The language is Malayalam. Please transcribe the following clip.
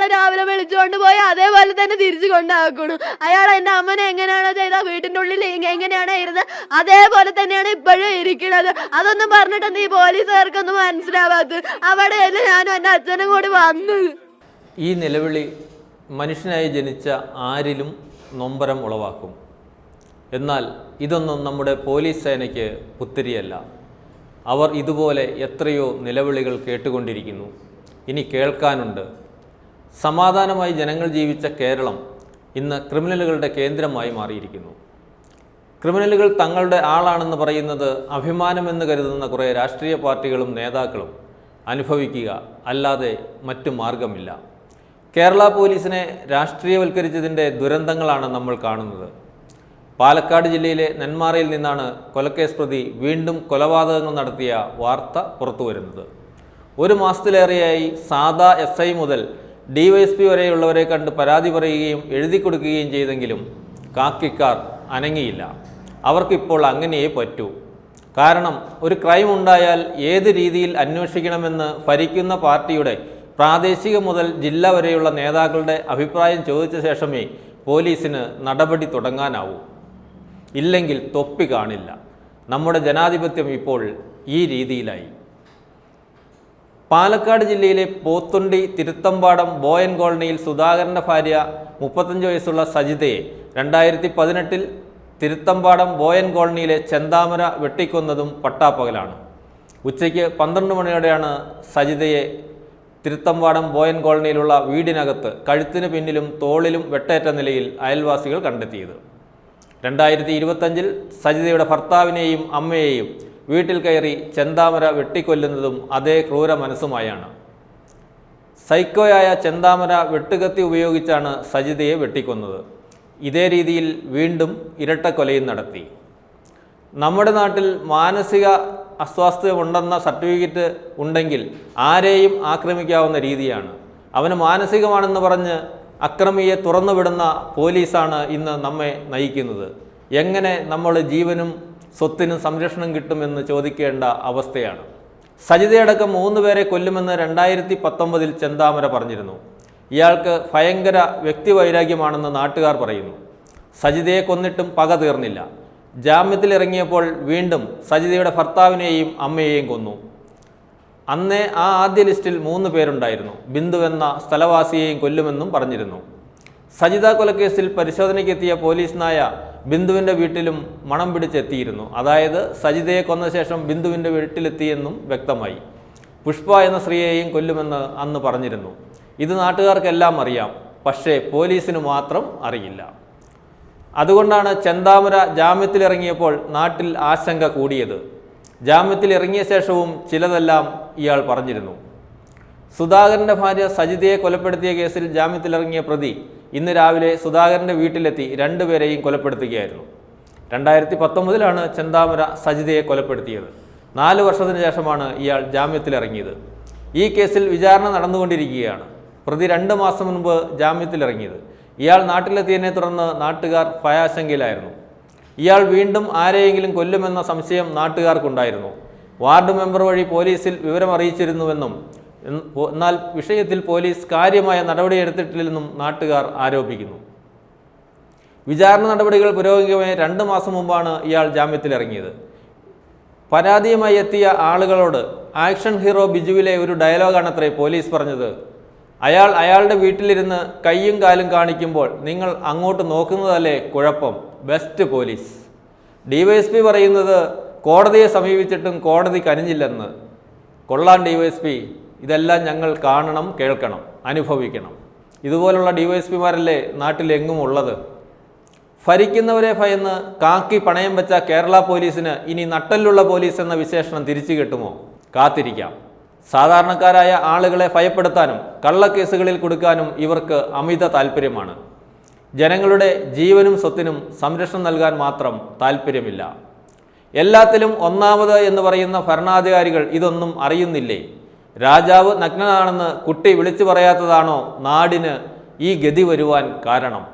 അയാളെ രാവിലെ വിളിച്ചുകൊണ്ട് പോയി അതേപോലെ തന്നെ തിരിച്ചു കൊണ്ടാക്കണു. അയാൾ എൻ്റെ അമ്മനെ എങ്ങനെയാണോ ചെയ്ത വീട്ടിൻ്റെ ഉള്ളിൽ എങ്ങനെയാണോ ഇരുന്നത് അതേപോലെ തന്നെയാണ് ഇപ്പോഴും ഇരിക്കുന്നത്. അതൊന്നും പറഞ്ഞിട്ട് ഈ പോലീസുകാർക്കൊന്നും മനസ്സിലാവാത്തത്. അവിടെയല്ലേ ഞാനും എൻ്റെ അച്ഛനും കൂടി വന്നത്. ഈ നിലവിളി മനുഷ്യനായി ജനിച്ച ആരിലും നൊമ്പരം ഉളവാക്കും. എന്നാൽ ഇതൊന്നും നമ്മുടെ പോലീസ് സേനയ്ക്ക് പുത്തിരിയല്ല. അവർ ഇതുപോലെ എത്രയോ നിലവിളികൾ കേട്ടുകൊണ്ടിരിക്കുന്നു. ഇനി കേൾക്കാനുണ്ട്. സമാധാനമായി ജനങ്ങൾ ജീവിച്ച കേരളം ഇന്ന് ക്രിമിനലുകളുടെ കേന്ദ്രമായി മാറിയിരിക്കുന്നു. ക്രിമിനലുകൾ തങ്ങളുടെ ആളാണെന്ന് പറയുന്നത് അഭിമാനമെന്ന് കരുതുന്ന കുറേ രാഷ്ട്രീയ പാർട്ടികളും നേതാക്കളും അനുഭവിക്കുക അല്ലാതെ മറ്റു മാർഗമില്ല. കേരള പോലീസിനെ രാഷ്ട്രീയവൽക്കരിച്ചതിൻ്റെ ദുരന്തങ്ങളാണ് നമ്മൾ കാണുന്നത്. പാലക്കാട് ജില്ലയിലെ നെന്മാറയിൽ നിന്നാണ് കൊലക്കേസ് പ്രതി വീണ്ടും കൊലപാതകങ്ങൾ നടത്തിയ വാർത്ത പുറത്തു വരുന്നത്. ഒരു മാസത്തിലേറെയായി സാദാ SI മുതൽ DYSP വരെയുള്ളവരെ കണ്ട് പരാതി പറയുകയും എഴുതി കൊടുക്കുകയും ചെയ്തെങ്കിലും കാക്കിക്കാർ അനങ്ങിയില്ല. അവർക്കിപ്പോൾ അങ്ങനെയേ പറ്റൂ. കാരണം ഒരു ക്രൈം ഉണ്ടായാൽ ഏത് രീതിയിൽ അന്വേഷിക്കണമെന്ന് ഭരിക്കുന്ന പാർട്ടിയുടെ പ്രാദേശിക മുതൽ ജില്ല വരെയുള്ള നേതാക്കളുടെ അഭിപ്രായം ചോദിച്ച ശേഷമേ പോലീസിന് നടപടി തുടങ്ങാനാവൂ. ഇല്ലെങ്കിൽ തൊപ്പി കാണില്ല. നമ്മുടെ ജനാധിപത്യം ഇപ്പോൾ ഈ രീതിയിലായി. പാലക്കാട് ജില്ലയിലെ പോത്തുണ്ടി തിരുത്തമ്പാടം ബോയൻ കോളനിയിൽ സുധാകരൻ്റെ ഭാര്യ 35 വയസ്സുള്ള സജിതയെ 2018 തിരുത്തമ്പാടം ബോയൻ കോളനിയിലെ ചെന്താമര വെട്ടിക്കൊന്നതും പട്ടാപ്പകലാണ്. ഉച്ചയ്ക്ക് 12 മണിയോടെയാണ് സജിതയെ തിരുത്തമ്പാടം ബോയൻ കോളനിയിലുള്ള വീടിനകത്ത് കഴുത്തിന് പിന്നിലും തോളിലും വെട്ടേറ്റ നിലയിൽ അയൽവാസികൾ കണ്ടെത്തിയത്. 2025 സജിതയുടെ ഭർത്താവിനെയും അമ്മയെയും വീട്ടിൽ കയറി ചെന്താമര വെട്ടിക്കൊല്ലുന്നതും അതേ ക്രൂര മനസ്സുമായാണ്. സൈക്കോയായ ചെന്താമര വെട്ടുകത്തി ഉപയോഗിച്ചാണ് സജിതയെ വെട്ടിക്കൊന്നത്. ഇതേ രീതിയിൽ വീണ്ടും ഇരട്ടക്കൊലയും നടത്തി. നമ്മുടെ നാട്ടിൽ മാനസിക അസ്വാസ്ഥ്യമുണ്ടെന്ന സർട്ടിഫിക്കറ്റ് ഉണ്ടെങ്കിൽ ആരെയും ആക്രമിക്കാവുന്ന രീതിയാണ്. അവന് മാനസികമാണെന്ന് പറഞ്ഞ് അക്രമിയെ തുറന്നുവിടുന്ന പോലീസാണ് ഇന്ന് നമ്മെ നയിക്കുന്നത്. എങ്ങനെ നമ്മൾ ജീവനും സ്വത്തിനും സംരക്ഷണം കിട്ടുമെന്ന് ചോദിക്കേണ്ട അവസ്ഥയാണ്. സജിതയടക്കം 3 പേരെ കൊല്ലുമെന്ന് 2019 ചെന്താമര പറഞ്ഞിരുന്നു. ഇയാൾക്ക് ഭയങ്കര വ്യക്തിവൈരാഗ്യമാണെന്ന് നാട്ടുകാർ പറയുന്നു. സജിതയെ കൊന്നിട്ടും പക തീർന്നില്ല. ജാമ്യത്തിലിറങ്ങിയപ്പോൾ വീണ്ടും സജിതയുടെ ഭർത്താവിനെയും അമ്മയെയും കൊന്നു. അന്നേ ആ ആദ്യ ലിസ്റ്റിൽ 3 പേരുണ്ടായിരുന്നു. ബിന്ദു എന്ന സ്ഥലവാസിയെയും കൊല്ലുമെന്നും പറഞ്ഞിരുന്നു. സജിത കൊലക്കേസിൽ പരിശോധനയ്ക്കെത്തിയ പോലീസ് നായ ബിന്ദുവിൻ്റെ വീട്ടിലും മണം പിടിച്ചെത്തിയിരുന്നു. അതായത് സജിതയെ കൊന്ന ശേഷം ബിന്ദുവിൻ്റെ വീട്ടിലെത്തിയെന്നും വ്യക്തമായി. പുഷ്പ എന്ന സ്ത്രീയെയും കൊല്ലുമെന്ന് അന്ന് പറഞ്ഞിരുന്നു. ഇത് നാട്ടുകാർക്കെല്ലാം അറിയാം. പക്ഷേ പോലീസിന് മാത്രം അറിയില്ല. അതുകൊണ്ടാണ് ചെന്താമര ജാമ്യത്തിലിറങ്ങിയപ്പോൾ നാട്ടിൽ ആശങ്ക കൂടിയത്. ജാമ്യത്തിലിറങ്ങിയ ശേഷവും ചിലതെല്ലാം ഇയാൾ പറഞ്ഞിരുന്നു. സുധാകരൻ്റെ ഭാര്യ സജിതയെ കൊലപ്പെടുത്തിയ കേസിൽ ജാമ്യത്തിലിറങ്ങിയ പ്രതി ഇന്ന് രാവിലെ സുധാകരൻ്റെ വീട്ടിലെത്തി 2 പേരെയും കൊലപ്പെടുത്തുകയായിരുന്നു. 2019 ചെന്താമര സജിതയെ കൊലപ്പെടുത്തിയത്. 4 വർഷത്തിന് ശേഷമാണ് ഇയാൾ ജാമ്യത്തിലിറങ്ങിയത്. ഈ കേസിൽ വിചാരണ നടന്നുകൊണ്ടിരിക്കുകയാണ്. പ്രതി 2 മാസം മുൻപ് ജാമ്യത്തിലിറങ്ങിയത്. ഇയാൾ നാട്ടിലെത്തിയതിനെ തുടർന്ന് നാട്ടുകാർ ഭയാശങ്കയിലായിരുന്നു. ഇയാൾ വീണ്ടും ആരെയെങ്കിലും കൊല്ലുമെന്ന സംശയം നാട്ടുകാർക്കുണ്ടായിരുന്നു. വാർഡ് മെമ്പർ വഴി പോലീസിൽ വിവരം അറിയിച്ചിരുന്നുവെന്നും എന്നാൽ വിഷയത്തിൽ പോലീസ് കാര്യമായ നടപടിയെടുത്തിട്ടില്ലെന്നും നാട്ടുകാർ ആരോപിക്കുന്നു. വിചാരണ നടപടികൾ പുരോഗമിക്കവേ 2 മാസം മുമ്പാണ് ഇയാൾ ജാമ്യത്തിലിറങ്ങിയത്. പരാതിയുമായി എത്തിയ ആളുകളോട് ആക്ഷൻ ഹീറോ ബിജുവിലെ ഒരു ഡയലോഗാണത്രേ പോലീസ് പറഞ്ഞത്. അയാളുടെ വീട്ടിലിരുന്ന് കൈയും കാലും കാണിക്കുമ്പോൾ നിങ്ങൾ അങ്ങോട്ട് നോക്കുന്നതല്ലേ കുഴപ്പം, ബെസ്റ്റ് പോലീസ്. DYSP പറയുന്നത് കോടതിയെ സമീപിച്ചിട്ടും കോടതി കനിഞ്ഞില്ലെന്ന്. കൊള്ളാൻ DYSP, ഇതെല്ലാം ഞങ്ങൾ കാണണം, കേൾക്കണം, അനുഭവിക്കണം. ഇതുപോലുള്ള DYSPമാരല്ലേ നാട്ടിലെങ്ങും ഉള്ളത്. ഭരിക്കുന്നവരെ ഭയന്ന് കാക്കി പണയം വെച്ച കേരള പോലീസിന് ഇനി നട്ടലുള്ള പോലീസ് എന്ന വിശേഷണം തിരിച്ചു കിട്ടുമോ? കാത്തിരിക്കാം. സാധാരണക്കാരായ ആളുകളെ ഭയപ്പെടുത്താനും കള്ളക്കേസുകളിൽ കൊടുക്കാനും ഇവർക്ക് അമിത താല്പര്യമാണ്. ജനങ്ങളുടെ ജീവനും സ്വത്തിനും സംരക്ഷണം നൽകാൻ മാത്രം താല്പര്യമില്ല. എല്ലാത്തിലും ഒന്നാമത് എന്ന് പറയുന്ന ഭരണാധികാരികൾ ഇതൊന്നും അറിയുന്നില്ലേ? രാജാവ് നഗ്നനാണെന്ന് കുട്ടി വിളിച്ചു പറയാത്തതാണോ നാടിന് ഈ ഗതി വരുവാൻ കാരണം?